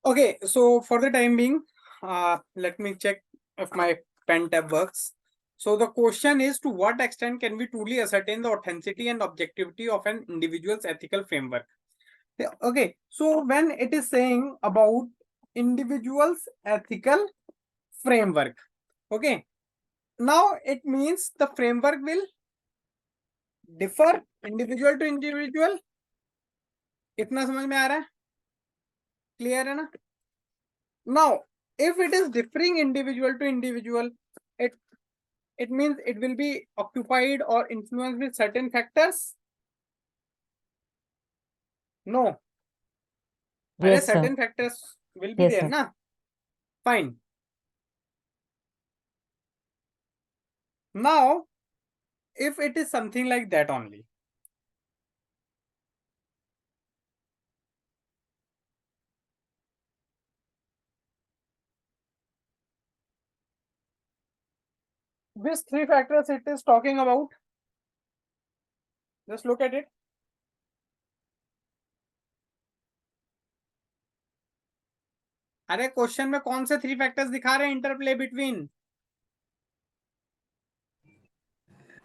Okay, so for the time being, let me check if my pen tab works. So the question is, to what extent can we truly ascertain the authenticity and objectivity of an individual's ethical framework? Yeah, okay, so when it is saying about individual's ethical framework, okay, now it means the framework will differ individual to individual. इतना समझ में आ रहा है? Clear है ना? Now, if it is differing individual to individual, it means it will be occupied or influenced with certain factors. No. Yes, Certain sir. factors will be Yes, there, sir. na? Fine. Now, if it is something like that only, which three factors it is talking about? Just look at it. अरे question में कौन से three factors दिखा रहे हैं interplay between?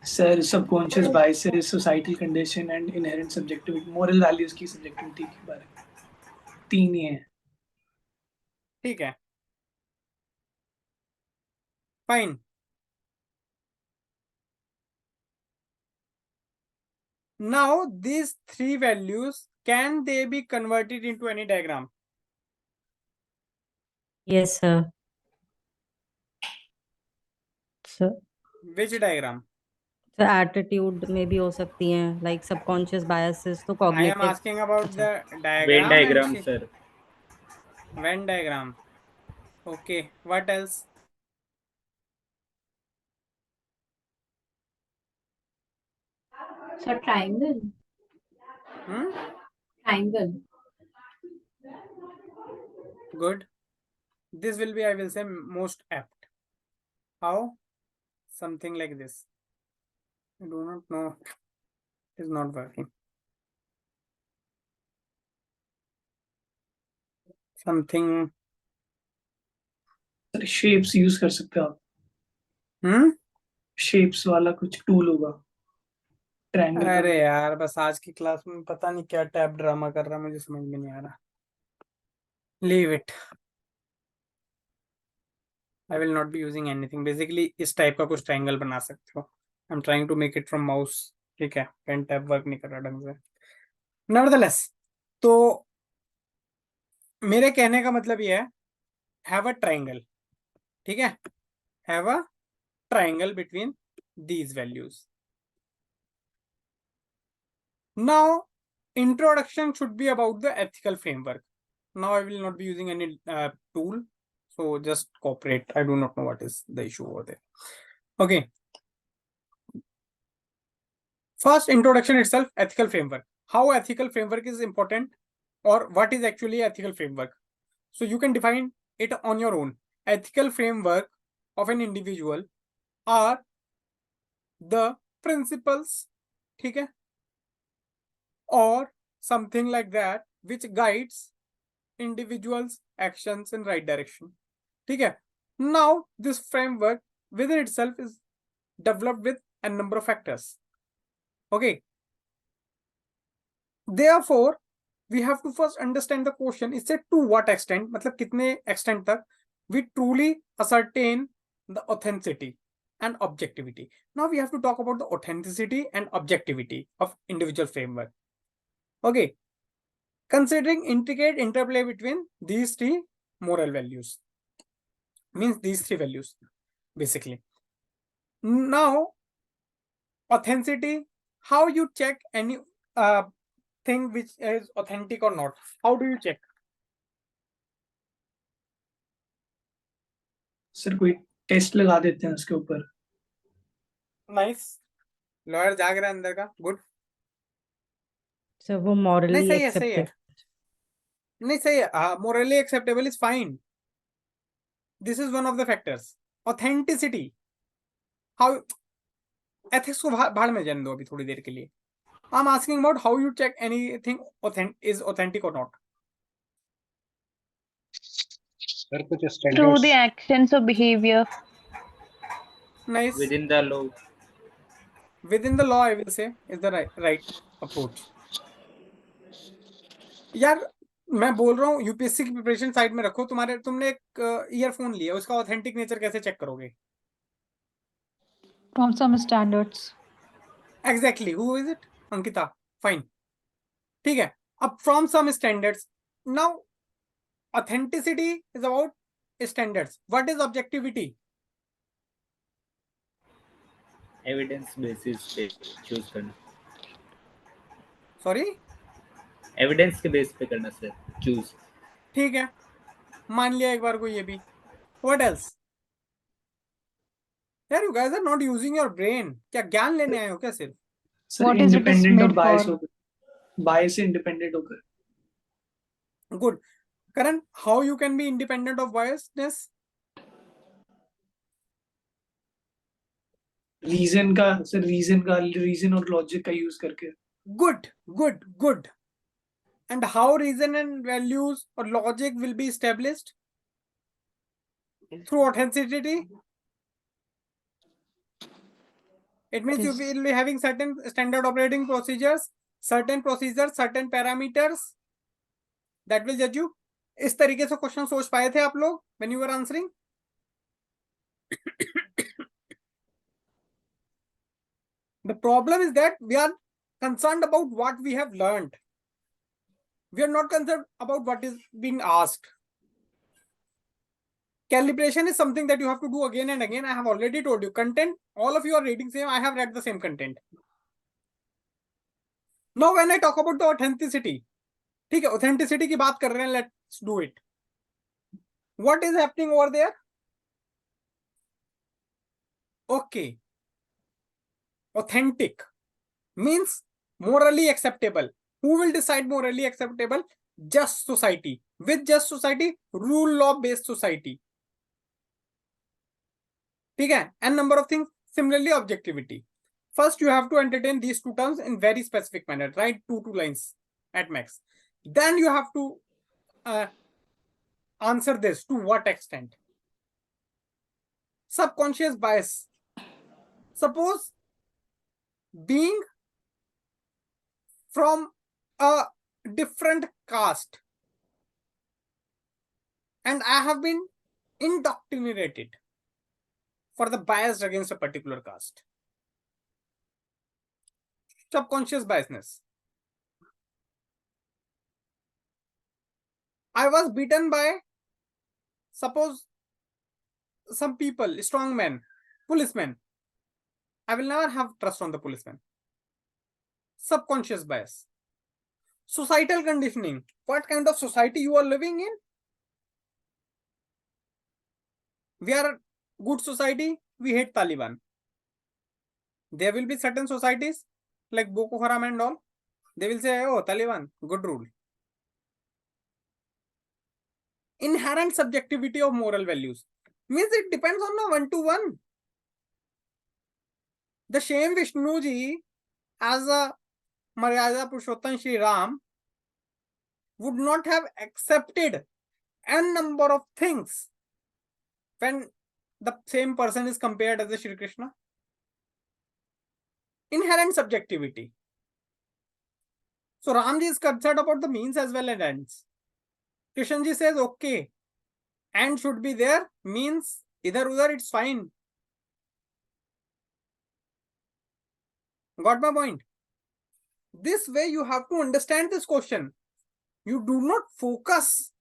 Sir, subconscious biases, societal condition and inherent subjectivity, moral values की subjectivity के बारे में 3 ही हैं. ठीक है, fine. Now these three values, can they be converted into any diagram? Yes, sir. Sir, Which diagram? so attitude में भी हो सकती हैं, like subconscious biases तो I am cognitive. asking about the Venn diagram. diagram, and sir. Venn diagram. Okay, what else? So triangle. Triangle. Good. This will be, I will say, most apt. How? Something like this. I do not know. It is not working. Something. Sir, shapes use कर सकते हो आप. Shapes वाला कुछ tool होगा. Triangle का. अरे यार, बस आज की क्लास में पता नहीं क्या टैब ड्रामा कर रहा है, मुझे समझ में नहीं आ रहा. Leave it. I will not be using anything. Basically, इस टाइप का कुछ ट्रायंगल बना सकते हो. I'm trying to make it from mouse. ठीक है, पेन टैब वर्क नहीं कर रहा ढंग से. Nevertheless, तो मेरे कहने का मतलब ये है, have a triangle. ठीक है, have a triangle between these values. Now, introduction should be about the ethical framework. Now, I will not be using any tool. So just cooperate. I do not know what is the issue over there. Okay. First, introduction itself, ethical framework. How ethical framework is important, or what is actually ethical framework? So you can define it on your own. Ethical framework of an individual are the principles, ठीक है, or something like that, which guides individuals' actions in right direction. ठीक है. Now, this framework within itself is developed with a number of factors. Okay. Therefore, we have to first understand the question. It said to what extent, मतलब कितने extent तक we truly ascertain the authenticity and objectivity. Now we have to talk about the authenticity and objectivity of individual framework. Okay. Considering intricate interplay between these three moral values, means these three values, basically. Now, authenticity, how you check any thing which is authentic or not? How do you check? Sir, कोई test लगा देते हैं उसके ऊपर. Nice. Lawyer जाग रहा है अंदर का. गुड. So वो morally नहीं, सही है, accepted. सही है. नहीं, सही है. Morally acceptable is fine. This is one of the factors. Authenticity. How ethics को भाड़ में जाने दो अभी थोड़ी देर के लिए. I'm asking about how you check anything is authentic or not. Sir कुछ Through standards the actions or behavior. Nice. within the law. Within the law, I will say, is the right approach. यार मैं बोल रहा हूँ UPSC की preparation side में रखो, तुमने एक ईयरफोन लिया, उसका ऑथेंटिक नेचर कैसे चेक करोगे? From some standards. Exactly, who is it? Ankita, fine, ठीक है. अब from some standards, now authenticity is about standards. What is objectivity? Evidence basis पे चूज करना. सॉरी, एविडेंस के बेस पे करना सर, चूज. ठीक है, मान लिया एक बार को ये भी. What else? यार you guys are not using your brain. क्या ज्ञान लेने आए हो क्या सिर्फ? Sir What is it is independent of made bias for? होकर, बायस से इंडिपेंडेंट होकर. Good. Karan, how you can be independent of biasness? Reason और लॉजिक का यूज करके. Good, good, good. And how reason and values or logic will be established? Through authenticity. It means you will be having certain standard operating procedures, certain parameters that will judge you. इस तरीके से question सोच पाए थे आप लोग when you were answering? The problem is that we are concerned about what we have learned. We are not concerned about what is being asked. Calibration is something that you have to do again and again. I have already told you. Content, all of you are reading same. I have read the same content. Now when I talk about the authenticity, ठीक है, authenticity की बात कर रहे हैं, let's do it. What is happening over there? Okay. Authentic means morally acceptable. Who will decide morally acceptable? Just society. With just society, rule law based society. ठीक है, and number of things. Similarly, objectivity. First, you have to entertain these two terms in very specific manner, right? Two lines at max. Then you have to answer this. To what extent? Subconscious bias. Suppose being from a different caste and I have been indoctrinated for the bias against a particular caste. Subconscious biasness. I was beaten by, suppose, some people, strong men, policemen. I will never have trust on the policeman. Subconscious bias. Societal conditioning. What kind of society you are living in? We are a good society. We hate Taliban. There will be certain societies like Boko Haram and all. They will say, oh, Taliban, good rule. Inherent subjectivity of moral values means it depends on a one-to-one. The same Vishnuji as a Maryada Purushottam Shri Ram would not have accepted n number of things when the same person is compared as a Shri Krishna. Inherent subjectivity. So Ramji is concerned about the means as well as ends. Krishnji says, okay, end should be there, means idhar udhar, it's fine. Got my point? This way you have to understand this question. You do not focus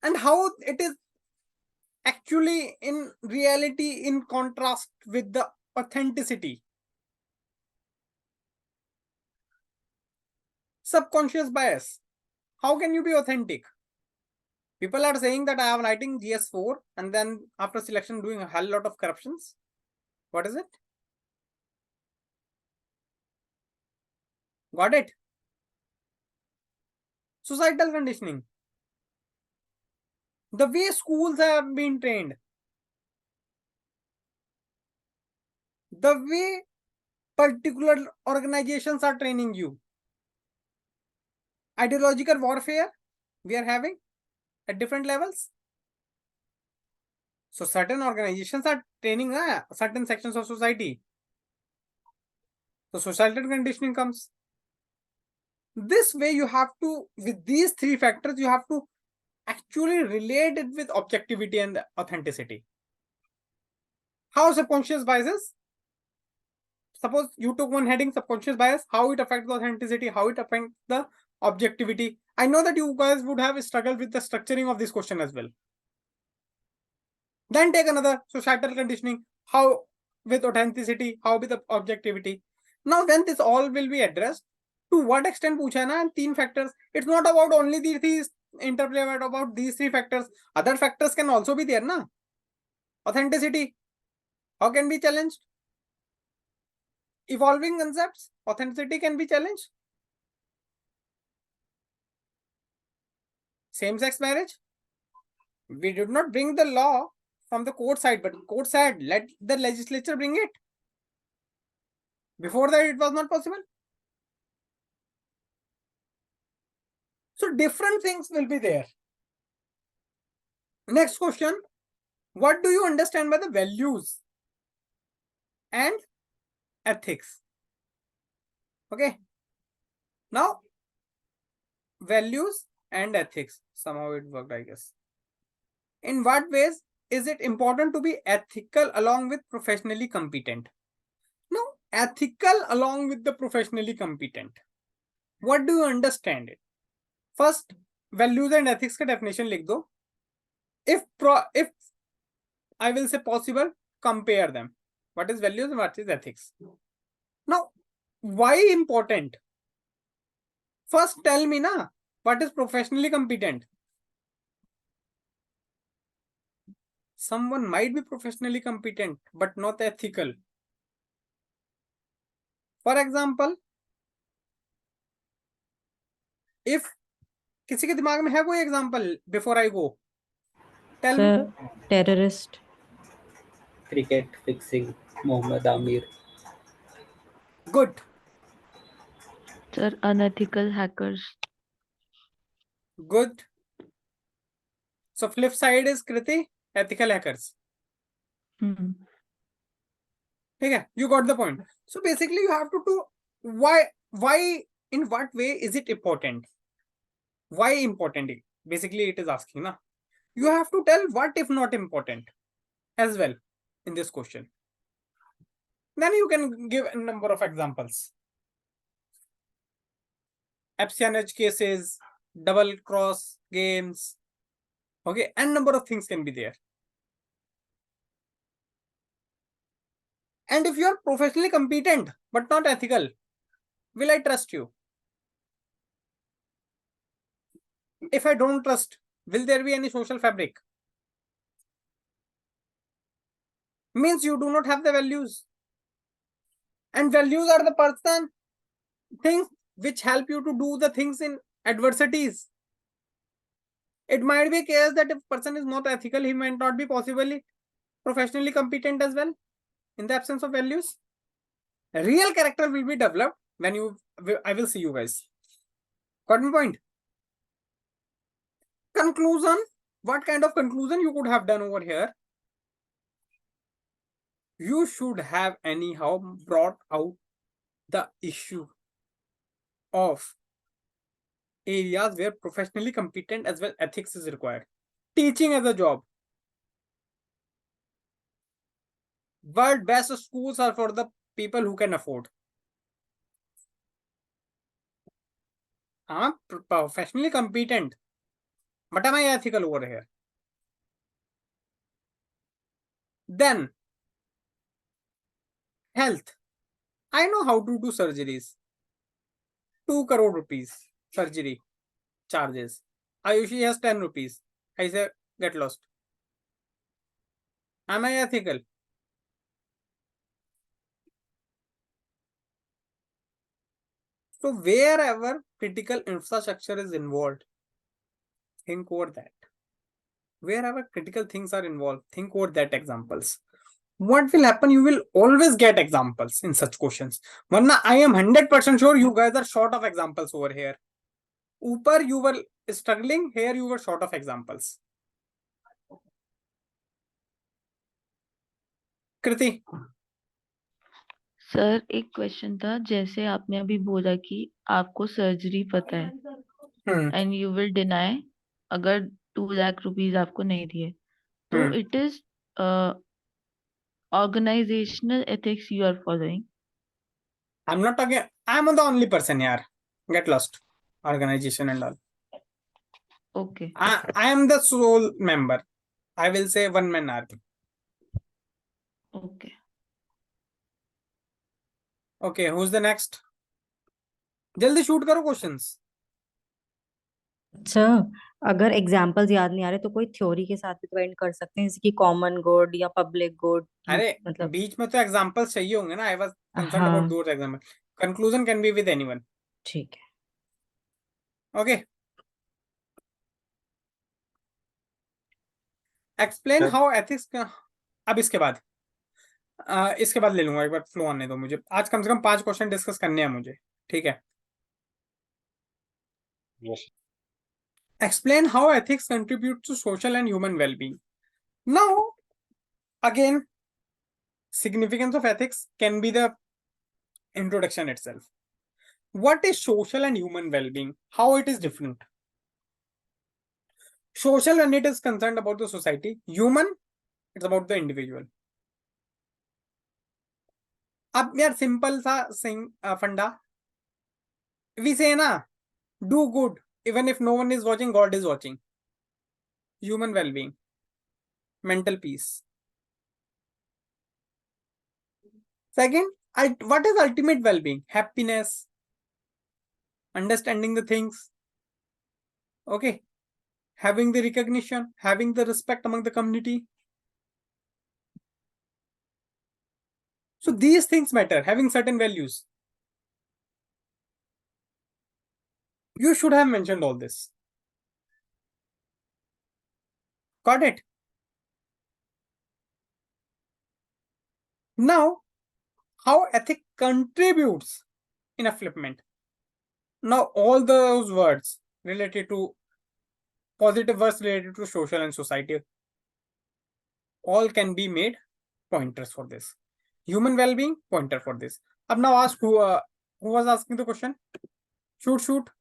and how it is actually in reality in contrast with the authenticity. Subconscious bias. How can you be authentic? People are saying that I am writing GS4 and then after selection doing a hell lot of corruptions. What is it? Got it? Societal conditioning. The way schools have been trained. The way particular organizations are training you. Ideological warfare we are having at different levels. So certain organizations are training certain sections of society. So societal conditioning comes. This way you have to, with these three factors, you have to actually relate it with objectivity and authenticity. How subconscious biases? Suppose you took one heading, subconscious bias, how it affects the authenticity, how it affects the objectivity. I know that you guys would have struggled with the structuring of this question as well. Then take another, societal conditioning, how with authenticity, how with the objectivity. Now when this all will be addressed, to what extent पूछा ना, and three factors. It's not about only these interplay, but about these three factors. Other factors can also be there, na? Authenticity, how can be challenged? Evolving concepts, authenticity can be challenged. Same-sex marriage, we did not bring the law from the court side, but court said let the legislature bring it. Before that, it was not possible. So different things will be there. Next question, what do you understand by the values and ethics? Okay. Now, values and ethics. Somehow it worked, I guess. In what ways is it important to be ethical along with professionally competent? Now, ethical along with the professionally competent. What do you understand it? First, values and ethics का definition लिख दो. If I will say possible, compare them. What is values and what is ethics? Now, why important? First, tell me na, what is professionally competent? Someone might be professionally competent, but not ethical. For example, if किसी के दिमाग में है कोई example before I go? Tell me. Sir, terrorist. Cricket fixing Mohammad Amir. Good. Sir, unethical hackers. Good. So flip side is Kriti, ethical hackers. Hmm. Okay, you got the point. So basically you have to do why in what way is it important? Why important? Basically it is asking na. You have to tell what if not important as well in this question. Then you can give a number of examples. Espionage cases, double cross games. Okay, and number of things can be there. And if you are professionally competent but not ethical, will I trust you? If I don't trust, will there be any social fabric? Means you do not have the values. And values are the things which help you to do the things in adversities. It might be a case that if a person is not ethical, he might not be possibly professionally competent as well in the absence of values. A real character will be developed when I will see you guys. Got my point? Conclusion. What kind of conclusion you could have done over here? You should have anyhow brought out the issue of areas where professionally competent as well ethics is required. Teaching as a job. World best schools are for the people who can afford. I'm professionally competent, but am I ethical over here? Then, health. I know how to do surgeries. 2 crore rupees surgery charges. Ayushi has 10 rupees. I say, get lost. Am I ethical? So wherever critical infrastructure is involved, think over that. Wherever critical things are involved, think over that examples. What will happen? You will always get examples in such questions. Varna, I am 100% sure you guys are short of examples over here. Upar you were struggling, here you were short of examples. Kriti. Sir एक question था, जैसे आपने अभी बोला कि आपको surgery पता है एंड यू विल डिनाई अगर 2 लाख रुपीज आपको नहीं दिए, तो it is organisational ethics you are following. I'm not talking. I'm the only person here. Get lost. Organization and all. Okay. I am the sole member. I will say one man army. Okay. Okay, who's the next? जल्दी shoot करो questions. अच्छा, अगर examples याद नहीं आ रहे तो कोई theory के साथ भी तो एंड कर सकते हैं, जैसे कि कॉमन गुड या पब्लिक गुड की, अरे मतलब. बीच में तो एग्जांपल्स चाहिए होंगे ना. आई वाज कंसर्न्ड अबाउट हाँ, those example. Conclusion can be with anyone. ठीक है. ओके. Explain how ethics. अब इसके बाद ले लूंगा. एक बार फ्लो आने दो मुझे. आज कम से कम 5 क्वेश्चन डिस्कस करने हैं मुझे. ठीक है. Explain how ethics contribute to social and human well-being. Now, again, significance of ethics can be the introduction itself. What is social and human well-being? How it is different? Social when it is concerned about the society. Human, it's about the individual. अब यार simple सा फंडा. We say ना, do good even if no one is watching, God is watching. Human well-being, mental peace. Second, what is ultimate well-being? Happiness, understanding the things. Okay. Having the recognition, having the respect among the community. So these things matter, having certain values. You should have mentioned all this. Got it? Now, how ethic contributes in upliftment. Now, all those words related to positive words related to social and society, all can be made pointers for this. Human well-being, pointer for this. Ab now ask who was asking the question. Shoot.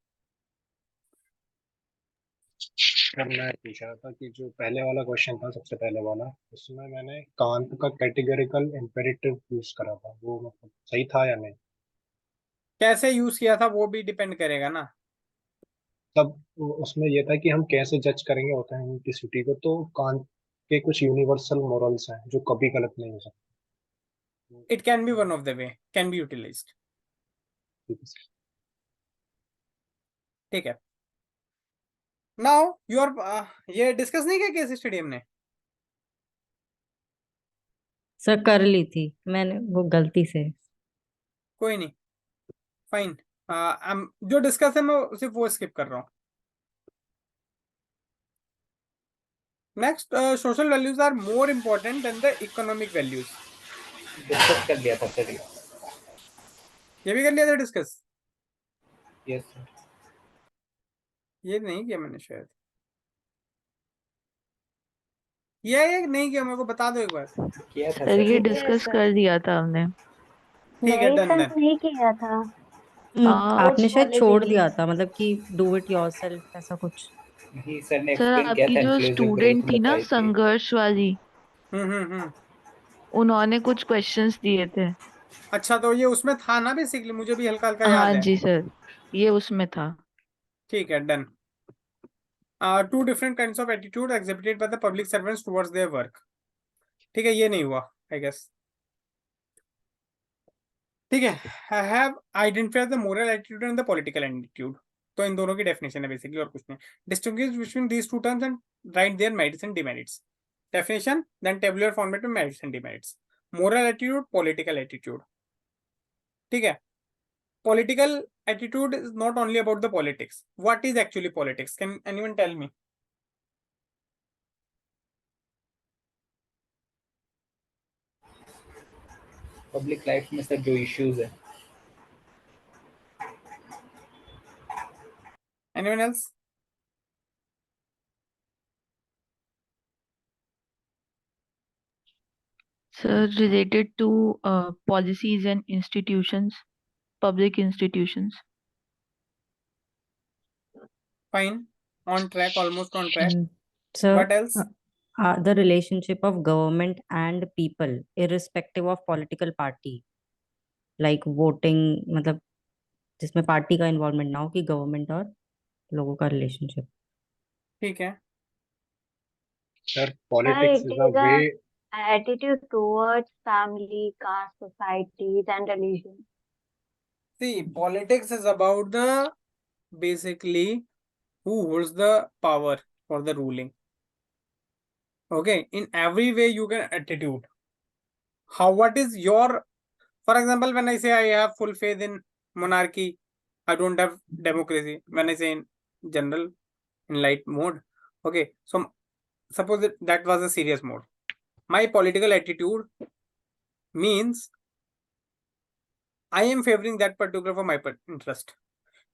मैं पूछ रहा था कि जो पहले वाला question था, सबसे पहले वाला, उसमें मैंने कांत का कैटेगोरिकल इंपेरेटिव यूज करा था, वो मतलब सही था या नहीं? कैसे यूज किया था वो भी डिपेंड करेगा ना. तब उसमें ये था कि हम कैसे जज करेंगे ऑथेंटिसिटी को, तो कांत के कुछ यूनिवर्सल मॉरल्स हैं जो कभी गलत नहीं हो सकते. It can be one of the way, can be utilized. ठीक है. नाउ योर ये डिस्कस नहीं किया केस स्टडी हमने. सर कर ली थी मैंने वो गलती से. कोई नहीं, फाइन. जो डिस्कस है मैं सिर्फ वो स्किप कर रहा हूँ. Next, social values are more important than the economic values. Discuss कर लिया था सर. ये भी कर लिया था डिस्कस. Yes sir. ये नहीं किया मैंने शायद. ये नहीं किया, मेरे को बता दो एक बार. किया था सर सर. ये डिस्कस कर दिया था हमने. ठीक है, नहीं डन सर, डन. नहीं किया था। आपने शायद वाले छोड़ दिन। दिया था, मतलब कि डू इट योरसेल्फ ऐसा कुछ. नहीं सर ने सर एक्सप्लेन किया आपकी था, जो इंक्लूसिव स्टूडेंट ग्रोथ थी ना बताई थी. संघर्ष वाली, हम्म. उन्होंने कुछ क्वेश्चंस दिए थे. अच्छा, तो ये उसमें था ना बेसिकली, मुझे भी हल्का हल्का हाँ याद है. जी सर, ये उसमें था. ठीक है, done. Two different kinds of attitude exhibited by the public servants towards their work. ठीक है, ये नहीं हुआ आई गेस. ठीक है. I have identified the moral attitude and the political attitude. तो इन दोनों की डेफिनेशन है बेसिकली, और कुछ नहीं. Distinguish between these two terms and write their merits and demerits. Definition then tabular format में merits and demerits. Moral attitude, political attitude. ठीक है. Political attitude is not only about the politics. What is actually politics? Can anyone tell me? Public life में sir जो issues है. Anyone else? Sir, related to policies and institutions, public institutions. Fine. On track, almost on track. Sir, What else? the relationship of government and people, irrespective of political party, like voting, मतलब जिसमें party का involvement ना हो, कि government और लोगों का relationship. ठीक है. Sir, Sir, politics it is a is a way. attitude towards family, caste, societies, and religion. See, politics is about the basically who holds the power for the ruling. Okay, in every way you can attitude. What is your, for example, when I say I have full faith in monarchy, I don't have democracy. When I say in general, in light mode, okay, so suppose that was a serious mode. My political attitude means I am favoring that particular for my interest.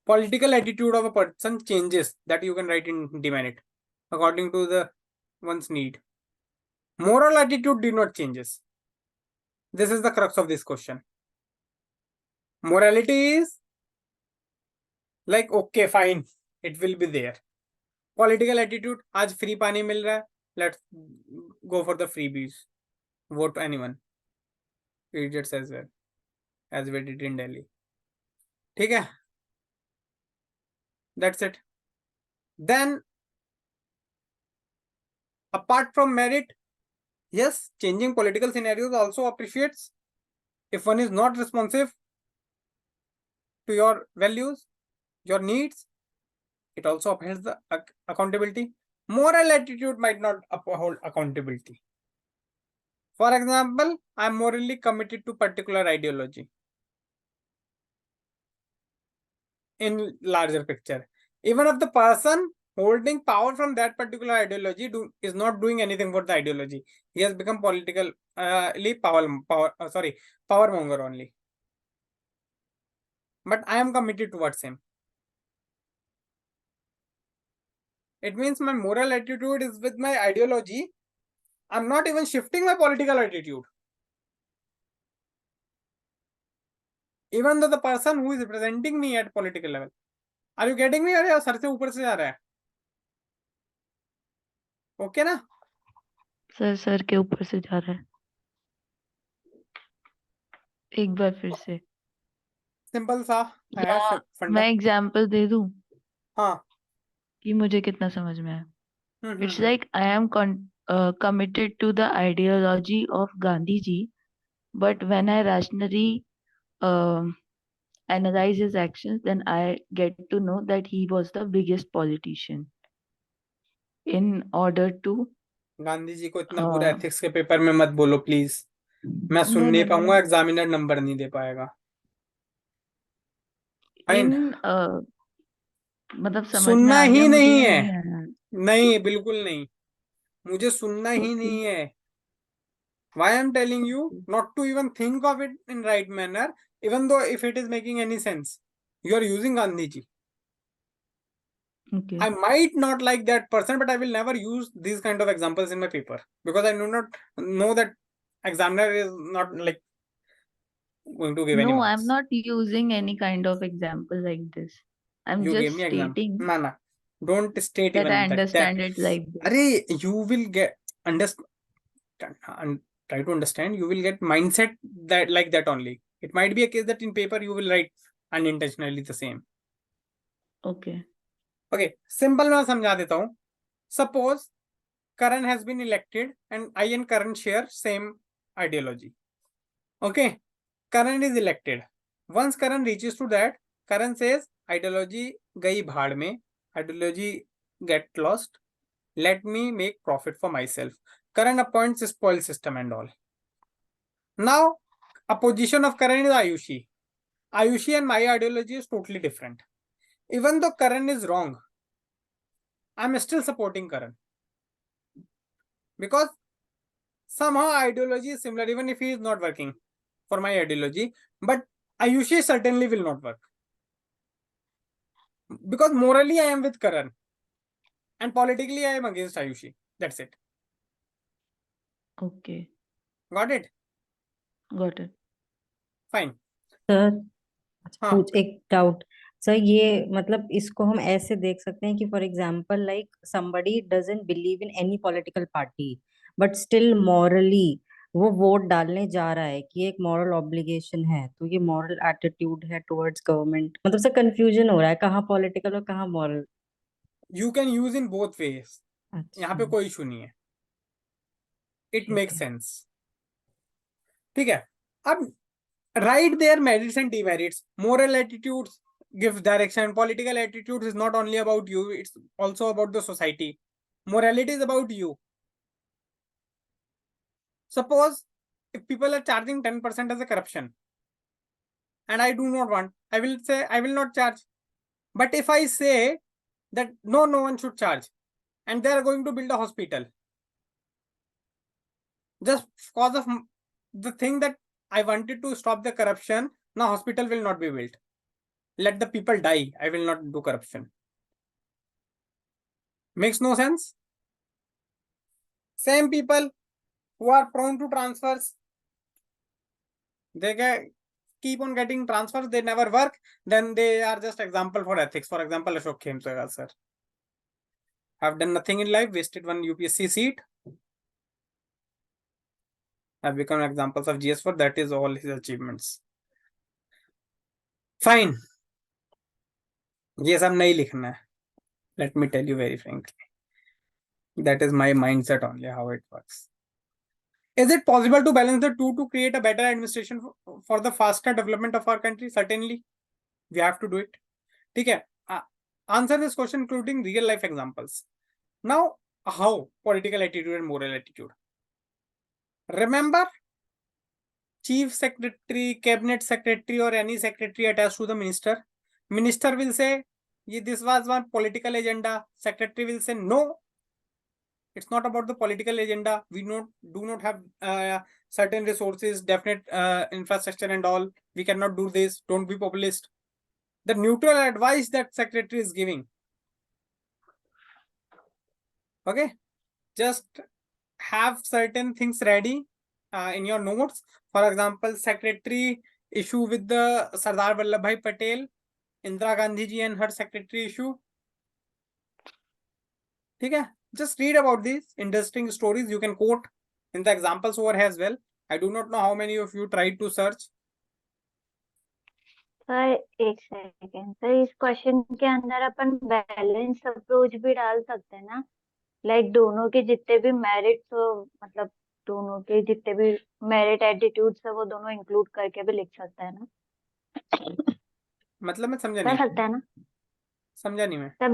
Political attitude of a person changes, that you can write in D-minute according to the one's need. Moral attitude did not changes. This is the crux of this question. Morality is like, okay, fine, it will be there. Political attitude, आज free पानी मिल रहा है, let's go for the freebies. Vote anyone. Idiots as well, as we did in Delhi. ठीक है? That's it. Then, apart from merit, yes, changing political scenarios also appreciates if one is not responsive to your values, your needs. It also upholds the accountability. Moral attitude might not uphold accountability. For example, I am morally committed to particular ideology. In larger picture, even if the person holding power from that particular ideology is not doing anything for the ideology, he has become politically power monger only. But I am committed towards him. It means my moral attitude is with my ideology. I'm not even shifting my political attitude. Even though the person who is representing me at political level. Are you getting me? अरे sir से ऊपर से जा रहा है. Okay ना? Sir के ऊपर से जा रहा है. एक बार फिर से. Simple सा है या फंडा. मैं एग्जांपल दे दूं हाँ. कि मुझे कितना समझ में आया. It's hmm. like I am committed to the ideology of Gandhi ji, but when I rationally analyze his actions, then I get to know that he was the biggest politician. In order to Gandhi ji को इतना बुरा ethics के paper में मत बोलो please. मैं सुन नहीं पाऊंगा, एग्जामिनर नंबर नहीं दे पाएगा. इन मतलब समझ में सुनना आ गया ही मुझे नहीं या है. नहीं आया? नहीं, बिल्कुल नहीं. मुझे सुनना ही नहीं है. Why I'm telling you not to even think of it in right manner, even though if it is making any sense. You are using Gandhi ji. Okay. I might not like that person, but I will never use these kind of examples in my paper because I do not know that examiner is not like going to give any No, marks. I'm not using any kind of example like this. I'm You just gave me example. stating Nah. Don't state that even I that. understand it like this. Arey, you will get understand and try to understand. You will get mindset that like that only. It might be a case that in paper you will write unintentionally the same. Okay. Okay, simple मैं समझा देता हूँ. Suppose Karan has been elected and I and Karan share same ideology. Okay, Karan is elected. Once Karan reaches to that, Karan says ideology गई भाड़ में, ideology get lost. Let me make profit for myself. Karan appoints a spoil system and all. Now, opposition of Karan is Ayushi. Ayushi and my ideology is totally different. Even though Karan is wrong, I'm still supporting Karan. Because somehow ideology is similar, even if he is not working for my ideology. But Ayushi certainly will not work. Because morally I am with Karan. And politically I am against Ayushi. That's it. Okay. Got it? Got it. Fine. Sir हाँ. कुछ एक doubt sir, ये मतलब इसको हम ऐसे देख सकते हैं कि for example like somebody doesn't believe in any political party but still morally वो वोट डालने जा रहा है कि एक मॉरल ऑब्लिगेशन है, तो ये मॉरल एटीट्यूड है टुवर्ड्स गवर्नमेंट। मतलब सर कंफ्यूजन हो रहा है कहाँ पॉलिटिकल और कहाँ moral. You can use in both ways. यहाँ पे अच्छा कोई इशू नहीं है. It ठीक makes है। sense. ठीक है. अब write their merits and demerits. Moral attitudes gives direction. Political attitudes is not only about you, it's also about the society. Morality is about you. Suppose if people are charging 10% as a corruption, and I do not want, I will say I will not charge. But if I say that no one should charge, and they are going to build a hospital, just because of the thing that I wanted to stop the corruption, now hospital will not be built. Let the people die. I will not do corruption. Makes no sense. Same people who are prone to transfers, they keep on getting transfers, they never work, then they are just example for ethics. For example, Ashok Khemsega sir have done nothing in life, wasted one UPSC seat, have become examples of GS4. That is all his achievements. Fine. ये सब नहीं लिखना है. Let me tell you very frankly. That is my mindset only, how it works. Is it possible to balance the two to create a better administration for the faster development of our country? Certainly. We have to do it. Okay. Answer this question including real life examples. Now, how? Political attitude and moral attitude. Remember, chief secretary, cabinet secretary, or any secretary attached to the minister. Minister will say, this was one political agenda. Secretary will say, no, it's not about the political agenda. We do not have certain resources, definite infrastructure and all. We cannot do this. Don't be populist. The neutral advice that secretary is giving. Okay, just have certain things ready in your notes. For example, secretary issue with the Sardar Vallabhbhai Patel, Indira Gandhi ji and her secretary issue. Okay, just read about these interesting stories. You can quote in the examples over here as well. I do not know how many of you tried to search. Sir एक second sir, इस question के अंदर अपन balance approach भी डाल सकते हैं ना? Like दोनों के जितने भी मेरिट्स हो, मतलब दोनों के जितने भी मेरिट एटीट्यूड्स है वो दोनों इंक्लूड करके भी लिख सकते हैं ना? मतलब मैं समझा कर नहीं. सकते हैं ना समझा नहीं मैं. सर?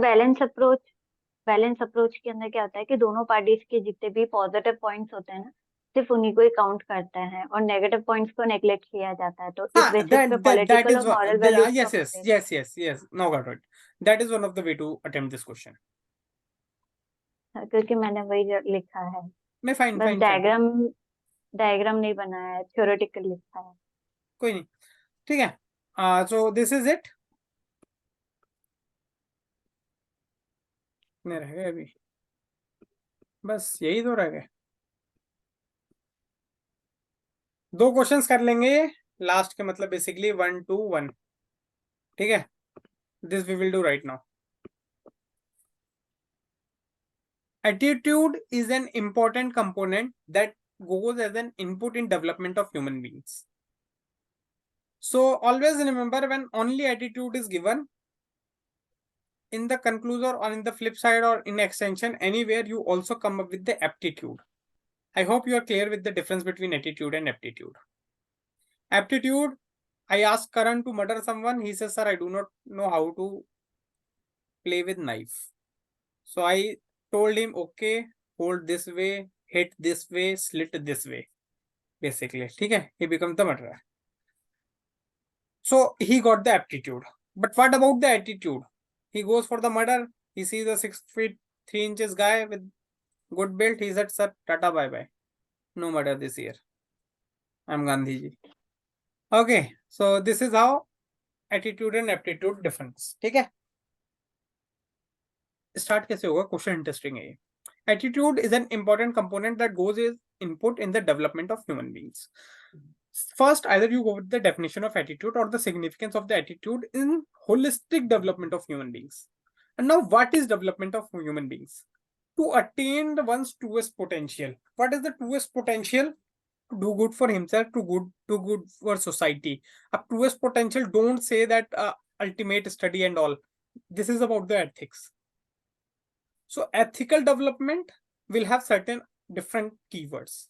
बैलेंस अप्रोच के अंदर क्या होता है कि दोनों पार्टीज के जितने भी पॉजिटिव पॉइंट्स होते हैं ना, सिर्फ उन्हीं को ही काउंट करते हैं और नेगेटिव पॉइंट्स को नेग्लेक्ट किया जाता है, तो इस बेसिस पे that पॉलिटिकल is और मॉरल वैल्यूज का yes. No, got it. That is one of the way to attempt this question. क्योंकि मैंने वही लिखा है, मैं fine बस fine. डायग्राम नहीं बनाया है, थ्योरेटिकल लिखा है। कोई नहीं, ठीक है. So this is it. नहीं रह गए अभी, बस यही तो रह गए. 2 क्वेश्चंस कर लेंगे लास्ट के, मतलब बेसिकली 1 to 1. ठीक है, this we will do right now. Attitude is an important component that goes as an input in development of human beings. So always remember, when only attitude is given, in the conclusion or in the flip side or in extension, anywhere you also come up with the aptitude. I hope you are clear with the difference between attitude and aptitude. Aptitude, I asked Karan to murder someone. He says, sir, I do not know how to play with knife. So I told him, okay, hold this way, hit this way, slit this way. Basically, okay? He becomes the murderer. So he got the aptitude. But what about the attitude? He goes for the murder. He sees a 6 feet 3 inches guy with good build. He said, sir, tata bye bye. No murder this year. I'm Gandhi ji. Okay, so this is how attitude and aptitude difference. ठीक है, start कैसे होगा? Question interesting है ये. Attitude is an important component that goes as input in the development of human beings. First, either you go with the definition of attitude or the significance of the attitude in holistic development of human beings. And now, what is development of human beings? To attain one's truest potential. What is the truest potential? To do good for himself, to good for society. A truest potential, don't say that ultimate study and all. This is about the ethics. So ethical development will have certain different keywords.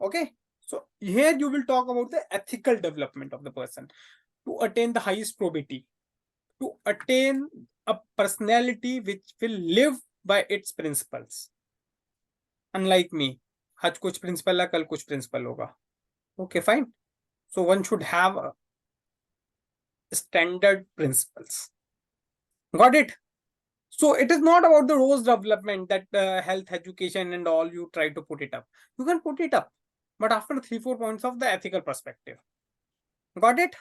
Okay. So here you will talk about the ethical development of the person to attain the highest probity, to attain a personality which will live by its principles. Unlike me, आज कुछ principle है, कल कुछ principle होगा. Okay, fine. So one should have standard principles. Got it? So it is not about the rose development that health, education and all you try to put it up. You can put it up, but after 3-4 points of the ethical perspective. Got it?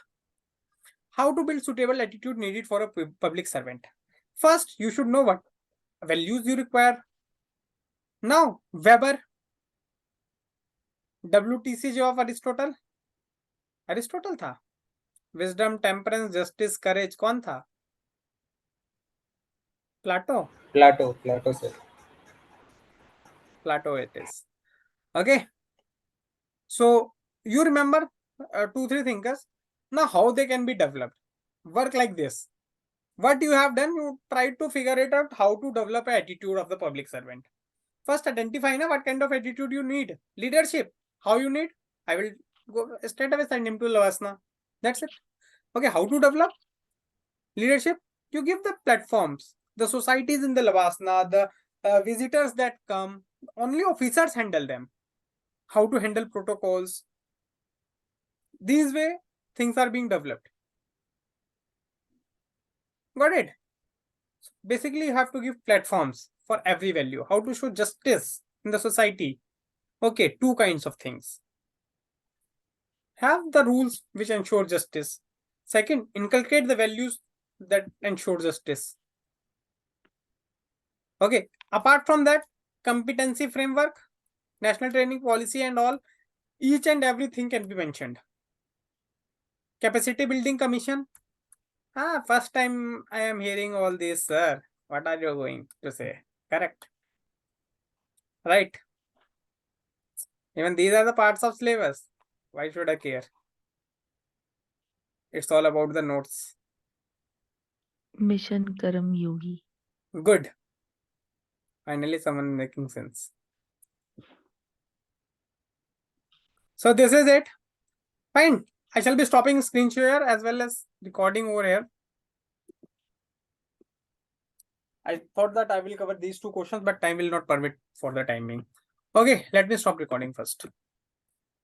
How to build suitable attitude needed for a public servant. First, you should know what values you require. Now, Weber, WTC of Aristotle. Aristotle था. Wisdom, temperance, justice, courage कौन था? Plato. Plato, sir. Plato it is. Okay. So you remember 2-3 thinkers. Now how they can be developed? Work like this. What you have done, you try to figure it out how to develop an attitude of the public servant. First, identify what kind of attitude you need. Leadership. How you need? I will go straight away send him to Lavasna. That's it. Okay, how to develop leadership? You give the platforms, the societies in the Lavasna, the visitors that come. Only officers handle them. How to handle protocols. These way things are being developed. Got it? Basically, you have to give platforms for every value. How to show justice in the society. Okay, 2 kinds of things. Have the rules which ensure justice. Second, inculcate the values that ensure justice. Okay, apart from that, competency framework, national training policy and all, each and everything can be mentioned. Capacity building commission. First time I am hearing all this, sir. What are you going to say? Correct. Right. Even these are the parts of syllabus. Why should I care? It's all about the notes. Mission Karam Yogi. Good. Finally, someone making sense. So this is it. Fine. I shall be stopping screen share as well as recording over here. I thought that I will cover these 2 questions, but time will not permit for the timing. Okay, let me stop recording first.